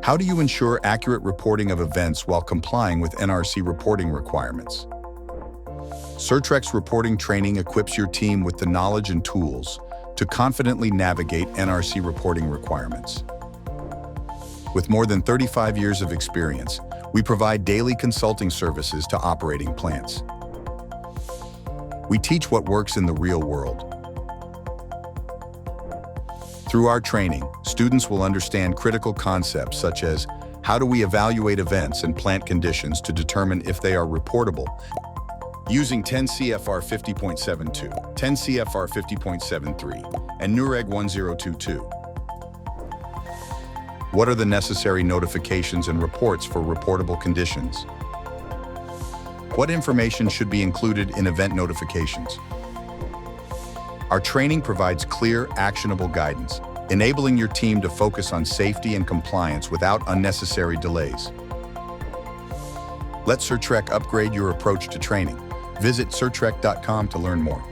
How do you ensure accurate reporting of events while complying with NRC reporting requirements? Certrec's reporting training equips your team with the knowledge and tools to confidently navigate NRC reporting requirements. With more than 35 years of experience, we provide daily consulting services to operating plants. We teach what works in the real world. Through our training, students will understand critical concepts such as how do we evaluate events and plant conditions to determine if they are reportable, using 10 CFR 50.72, 10 CFR 50.73, and NRC 1022. What are the necessary notifications and reports for reportable conditions? What information should be included in event notifications? Our training provides clear, actionable guidance, enabling your team to focus on safety and compliance without unnecessary delays. Let Certrec upgrade your approach to training. Visit certrec.com to learn more.